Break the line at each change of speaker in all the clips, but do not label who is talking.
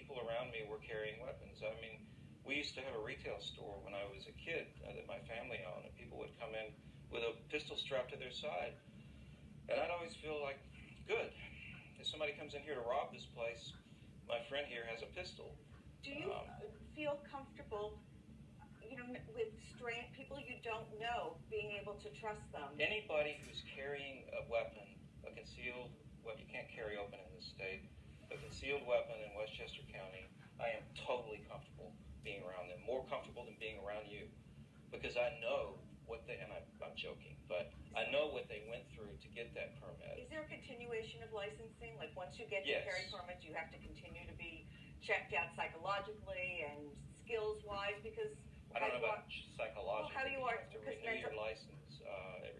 people around me were carrying weapons. I mean, we used to have a retail store when I was a kid that my family owned, and people would come in with a pistol strapped to their side. And I'd always feel like, good, if somebody comes in here to rob this place, my friend here has a pistol.
Do you feel comfortable, with people you don't know, being able to trust them?
Anybody who's carrying a weapon, a concealed, what you can't carry open in this state, a concealed weapon in Westchester County, I am totally comfortable being around them, more comfortable than being around you, because I know what they, and I'm joking, but I know what they went through to get that permit.
Is there a continuation of licensing? Like once you get your carry permit, you have to continue to be checked out psychologically and skills-wise? Because
I don't know about psychologically.
How you are,
have to renew your license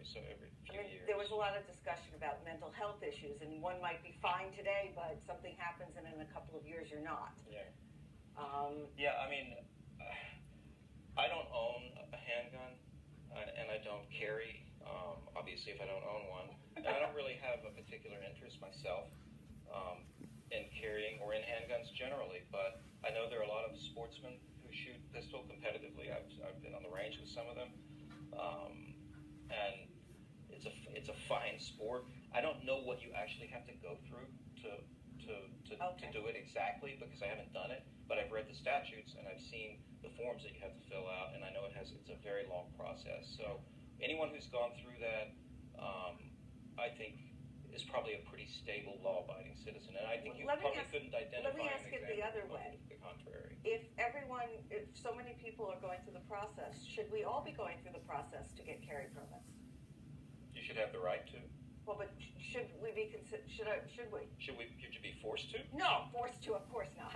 every few years.
There was a lot of discussion about mental health issues, and one might be fine today, but something happens, and in a couple of years you're not.
Yeah. Yeah, I mean, I don't own a handgun, and I don't carry, obviously, if I don't own one. And I don't really have a particular interest myself in carrying or in handguns generally, but I know there are a lot of sportsmen who shoot pistol competitively. I've been on the range with some of them, and it's a fine sport. I don't know what you actually have to go through to do it exactly, because I haven't done it, but I've read the statutes and I've seen the forms that you have to fill out, and I know it's a very long process. So anyone who's gone through that, I think, is probably a pretty stable, law-abiding citizen, and I think you probably couldn't identify.
Let me ask it the other way.
The contrary.
If so many people are going through the process, should we all be going through the process to get carry permits?
You should have the right to.
Well, but should we be should we?
Should you be forced to?
No, forced to, of course not.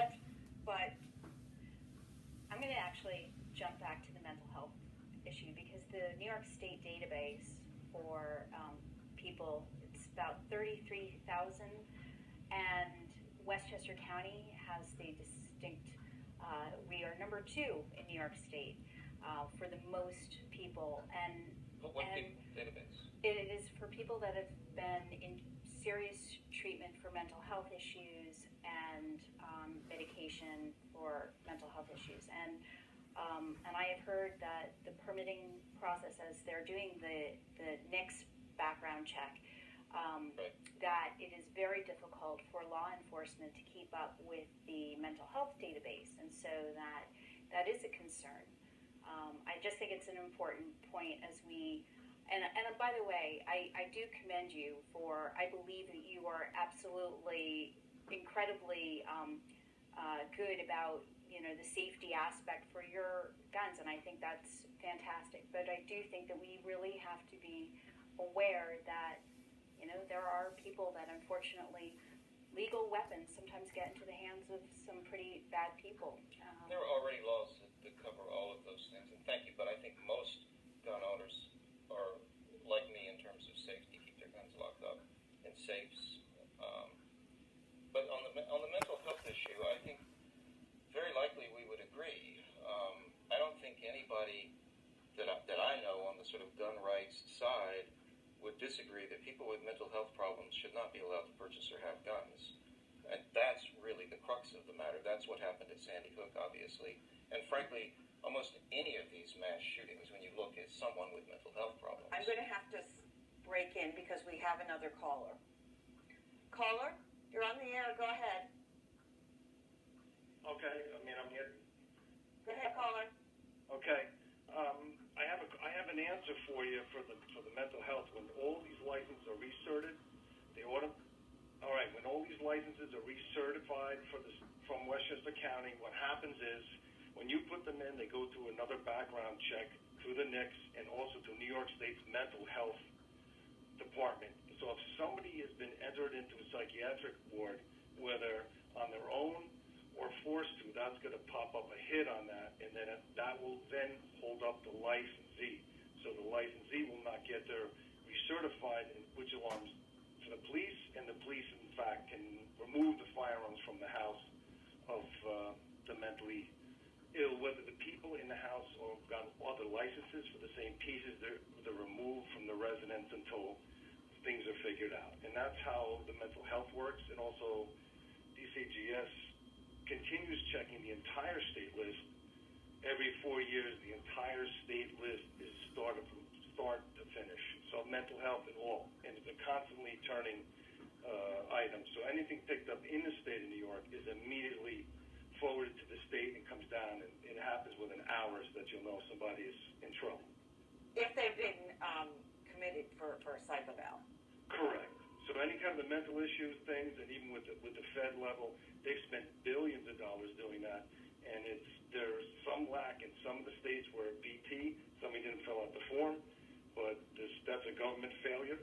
But
I'm going to actually jump back to the mental health issue, because the New York State database for people, it's about 33,000, and Westchester County has the distinct, we are number 2 in New York State for the most people. And
what database?
It is for people that have been in serious treatment for mental health issues and medication for mental health issues. And I have heard that the permitting process, as they're doing the next background check, that it is very difficult for law enforcement to keep up with the mental health database, and so that is a concern. I just think it's an important point as we, and by the way, I do commend you for, I believe that you are absolutely incredibly good about, the safety aspect for your guns, and I think that's fantastic. But I do think that we really have to be aware that, there are people that unfortunately, legal weapons sometimes get into the hands of some pretty bad people.
There are already laws that cover all of those things, and thank you, but I think most gun owners are like me in terms of safety, keep their guns locked up in safes. But on the mental health issue, I think very likely we would agree. I don't think anybody that I know on the sort of gun rights side would disagree that people with mental health problems should not be allowed to purchase or have guns. And that's really the crux of the matter. That's what happened at Sandy Hook, obviously. And frankly, almost any of these mass shootings, when you look at someone with mental health problems.
I'm going to have to break in because we have another caller. Caller, you're on the air. Go ahead.
Okay, I'm here.
Go ahead, caller.
Okay. I have an answer for you for the mental health. When all these licenses are recertified, when all these licenses are recertified from Westchester County, what happens is when you put them in, they go through another background check through the NICS and also to New York State's mental health department. So if somebody has been entered into a psychiatric ward, whether on their own or forced to, that's going to pop up a hit on that, and then that will then hold up the licensee. So the licensee will not get their recertified, which alarms to the police, and the police, in fact, can remove the firearms from the house of the mentally ill. Whether the people in the house or got other licenses for the same pieces, they're removed from the residence until things are figured out. And that's how the mental health works, and also DCGS continues checking the entire state list. Every 4 years, the entire state list is started from start to finish. So mental health and all, and it's a constantly turning item. So anything picked up in the state of New York is immediately forwarded to the state and comes down, and it happens within hours that you'll know somebody is in trouble.
If they've been committed for psychoval.
Correct. So any kind of the mental issues things, and even with the Fed level, they've spent billions of dollars doing that, and there's some lack in some of the states where BT, somebody didn't fill out the form, but that's a government failure.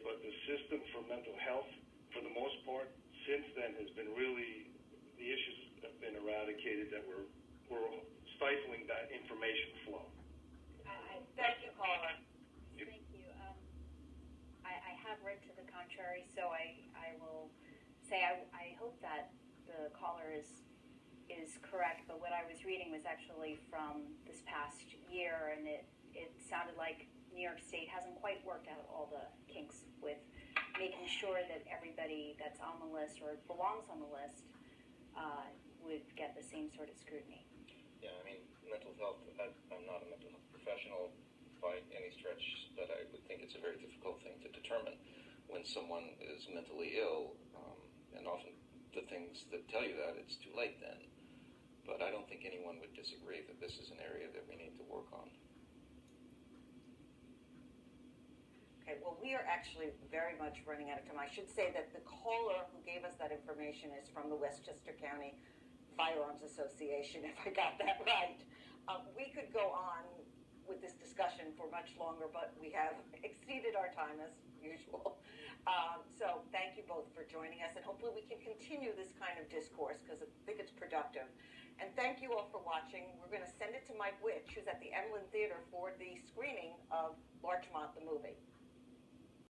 But the system for mental health, for the most part, since then has been really, the issues have been eradicated that we're stifling that information flow.
Thank you, caller.
Thank you. I have read to the contrary, so I will say I hope that the caller is correct, but what I was reading was actually from this past year, and it sounded like New York State hasn't quite worked out all the kinks with making sure that everybody that's on the list or belongs on the list would get the same sort of scrutiny.
Yeah, I mean, mental health, I'm not a mental health professional by any stretch, but I would think it's a very difficult thing to determine when someone is mentally ill, and often the things that tell you that, it's too late then. But I don't think anyone would disagree that this is an area that we need to work on.
Okay, well, we are actually very much running out of time. I should say that the caller who gave us that information is from the Westchester County Firearms Association, if I got that right. We could go on with this discussion for much longer, but we have exceeded our time as usual. So thank you both for joining us, and hopefully we can continue this kind of discourse because I think it's productive. And thank you all for watching. We're going to send it to Mike Witch, who's at the Emlyn Theater for the